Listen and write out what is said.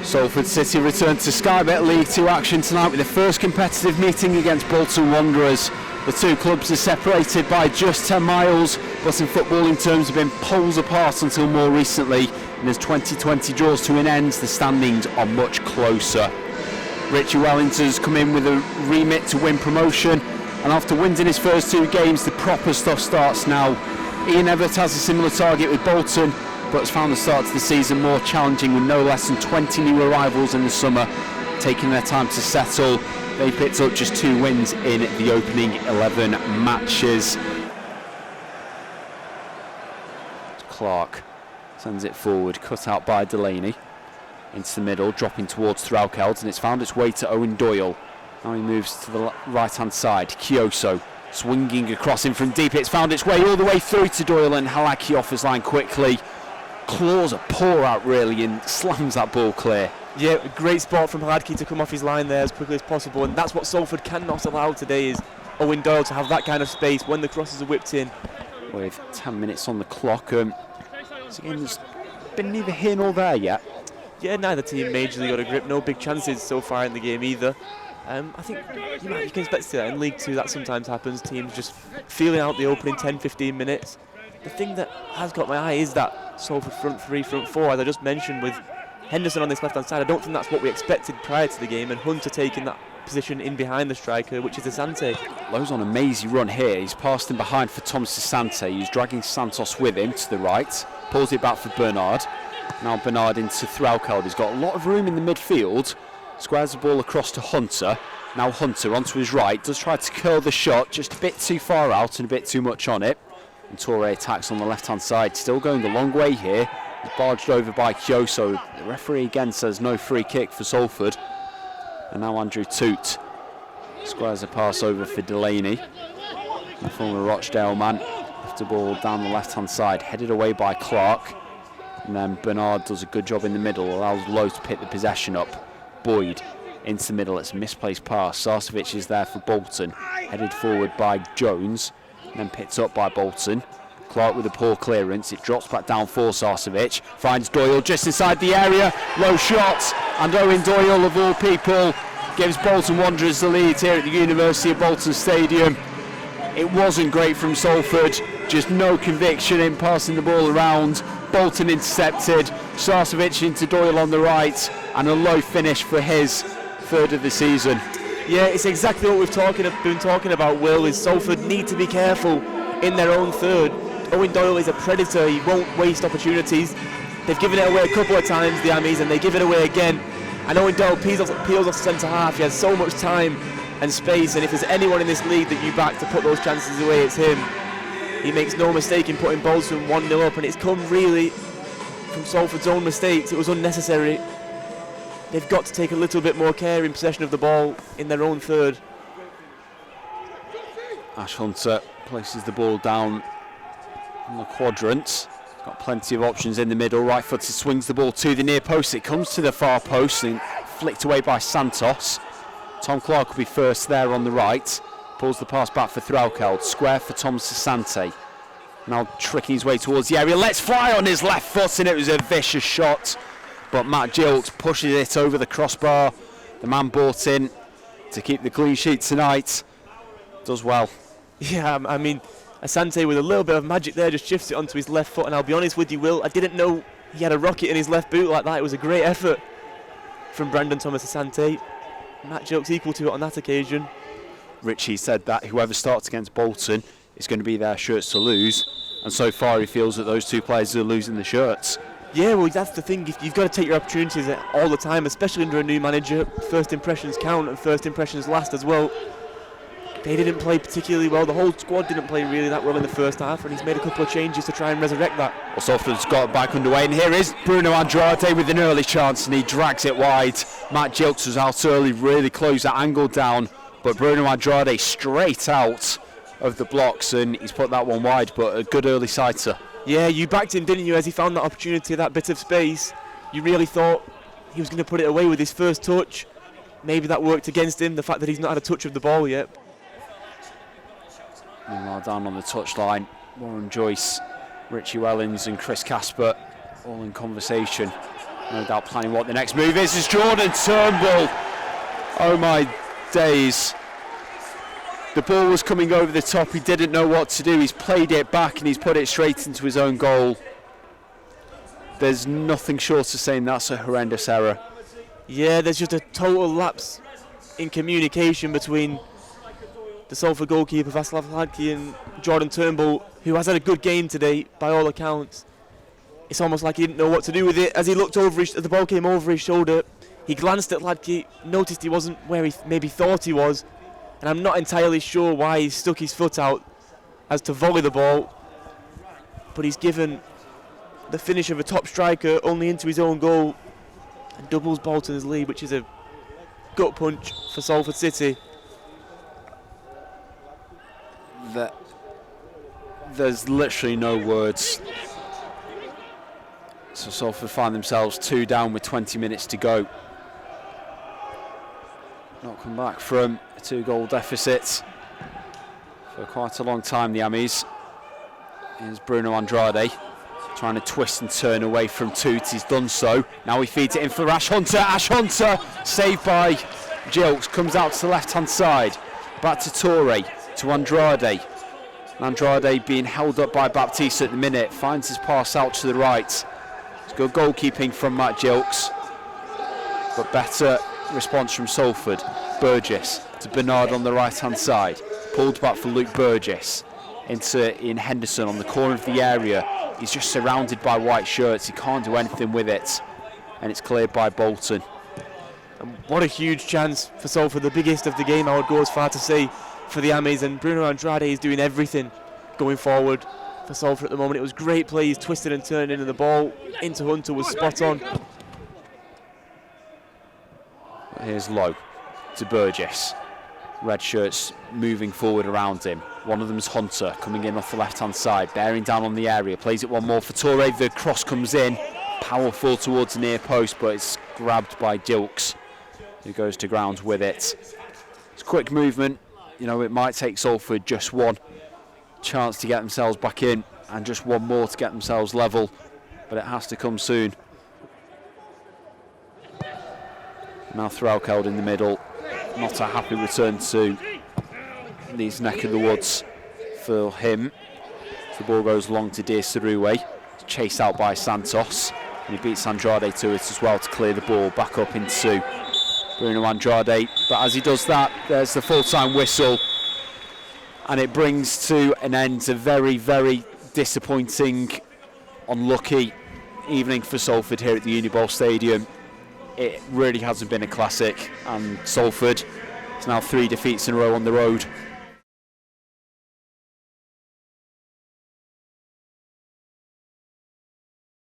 Salford City return to Sky Bet League 2 action tonight with the first competitive meeting against Bolton Wanderers. The two clubs are separated by just 10 miles, but in footballing terms have been poles apart until more recently, and as 2020 draws to an end, the standings are much closer. Richie Wellington's come in with a remit to win promotion, and after winning his first 2 games, the proper stuff starts now. Ian Everett has a similar target with Bolton, but has found the start to the season more challenging with no less than 20 new arrivals in the summer, taking their time to settle. They picked up just 2 wins in the opening 11 matches. Clark sends it forward, cut out by Delaney. Into the middle, dropping towards Threlkeld, and it's found its way to Eoin Doyle. Now he moves to the right-hand side. Kioso swinging across him from deep. It's found its way all the way through to Doyle, and Halaki off his line quickly. Claws a paw out really and slams that ball clear. Yeah, great spot from Halaki to come off his line there as quickly as possible, and that's what Salford cannot allow today, is Eoin Doyle to have that kind of space when the crosses are whipped in. With 10 minutes on the clock, this game's been neither here nor there yet. Yeah, neither team majorly got a grip. No big chances so far in the game either. I think you can expect to see that in League 2. That sometimes happens. Teams just feeling out the opening 10-15 minutes. The thing that has got my eye is that Salford front 3, front 4, as I just mentioned, with Henderson on this left-hand side. I don't think that's what we expected prior to the game, and Hunter taking that position in behind the striker, which is Asante. Lowe's on a mazy run here. He's passed him behind for Thomas-Asante. He's dragging Santos with him to the right. Pulls it back for Bernard. Now Bernard into Threlkeld. He's got a lot of room in the midfield. Squares the ball across to Hunter. Now Hunter onto his right. Does try to curl the shot, just a bit too far out and a bit too much on it. And Torre attacks on the left-hand side. Still going the long way here. He's barged over by Kioso. The referee again says no free kick for Salford. And now Andrew Toot squares a pass over for Delaney. The former Rochdale man. Left the ball down the left-hand side. Headed away by Clark. And then Bernard does a good job in the middle, allows Lowe to pick the possession up. Boyd into the middle, it's a misplaced pass. Sarcevic is there for Bolton, headed forward by Jones, and then picked up by Bolton. Clark with a poor clearance, it drops back down for Sarcevic, finds Doyle just inside the area, low shot, and Eoin Doyle of all people gives Bolton Wanderers the lead here at the University of Bolton Stadium. It wasn't great from Salford, just no conviction in passing the ball around. Bolton intercepted, Sarcevic into Doyle on the right, and a low finish for his 3rd of the season. Yeah, it's exactly what we've been talking about, Will, is Salford need to be careful in their own 3rd. Eoin Doyle is a predator, he won't waste opportunities. They've given it away a couple of times, the Ammies, and they give it away again. And Eoin Doyle peels off centre half, he has so much time and space, and if there's anyone in this league that you back to put those chances away, it's him. He makes no mistake in putting Bolton 1-0 up, and it's come really from Salford's own mistakes. It was unnecessary. They've got to take a little bit more care in possession of the ball in their own 3rd. Ash Hunter places the ball down in the quadrant. Got plenty of options in the middle. Right footed swings the ball to the near post. It comes to the far post and flicked away by Santos. Tom Clark will be first there on the right. Pulls the pass back for Threlkeld. Square for Thomas-Asante. Now tricking his way towards the area. Let's fly on his left foot, and it was a vicious shot. But Matt Gilks pushes it over the crossbar. The man brought in to keep the clean sheet tonight does well. Yeah, I mean, Asante with a little bit of magic there just shifts it onto his left foot. And I'll be honest with you, Will, I didn't know he had a rocket in his left boot like that. It was a great effort from Brandon Thomas-Asante. Matt Gilks equal to it on that occasion. Richie said that whoever starts against Bolton is going to be their shirts to lose, and so far he feels that those 2 players are losing the shirts. Yeah, well, that's the thing. You've got to take your opportunities all the time, especially under a new manager. First impressions count, and first impressions last as well. They didn't play particularly well. The whole squad didn't play really that well in the first half, and he's made a couple of changes to try and resurrect that. Well, Salford's got it back underway, and here is Bruno Andrade with an early chance, and he drags it wide. Matt Gilks was out early, really closed that angle down, but Bruno Andrade straight out of the blocks, and he's put that one wide, but a good early sighter. Yeah, you backed him, didn't you, as he found that opportunity, that bit of space. You really thought he was going to put it away with his first touch. Maybe that worked against him, the fact that he's not had a touch of the ball yet. Meanwhile, down on the touchline, Warren Joyce, Richie Wellings and Chris Casper all in conversation No doubt planning what the next move is Jordan Turnbull. Oh my days. The ball was coming over the top, he didn't know what to do, he's played it back and he's put it straight into his own goal. There's nothing short of saying that's a horrendous error. Yeah, there's just a total lapse in communication between the Salford goalkeeper Thomas-Asante and Jordan Turnbull, who has had a good game today by all accounts. It's almost like he didn't know what to do with it. As he looked over, the ball came over his shoulder, he glanced at Ladke, noticed he wasn't where he maybe thought he was, and I'm not entirely sure why he stuck his foot out as to volley the ball, but he's given the finish of a top striker only into his own goal and doubles Bolton's lead, which is a gut punch for Salford City. There's literally no words. So Salford find themselves 2 down with 20 minutes to go. Not come back from a 2-goal deficit for quite a long time, the Ammies. Here's Bruno Andrade trying to twist and turn away from Toots. He's done so. Now he feeds it in for Ash Hunter. Ash Hunter, saved by Gilks, comes out to the left-hand side. Back to Torre, to Andrade. Andrade being held up by Baptiste at the minute, finds his pass out to the right. It's good goalkeeping from Matt Gilks, but better response from Salford. Burgess to Bernard on the right-hand side. Pulled back for Luke Burgess into Ian Henderson on the corner of the area. He's just surrounded by white shirts. He can't do anything with it, and it's cleared by Bolton. And what a huge chance for Salford, the biggest of the game, I would go as far to say, for the Ammies, and Bruno Andrade is doing everything going forward for Salford at the moment. It was great play, he's twisted and turned in, and the ball into Hunter was spot on. Here's Lowe to Burgess. Red shirts moving forward around him. One of them's Hunter coming in off the left-hand side, bearing down on the area. Plays it one more for Torre. The cross comes in, powerful towards the near post, but it's grabbed by Gilks, who goes to ground with it. It's quick movement. You know, it might take Salford just one chance to get themselves back in, and just one more to get themselves level, but it has to come soon. Now Threlkeld in the middle. Not a happy return to these neck of the woods for him. The ball goes long to Deir Sarue, chased out by Santos, and he beats Andrade to it as well to clear the ball back up into Bruno Andrade. But as he does that, there's the full-time whistle, and it brings to an end a very, very disappointing, unlucky evening for Salford here at the Uniball Stadium. It really hasn't been a classic, and Salford is now 3 defeats in a row on the road.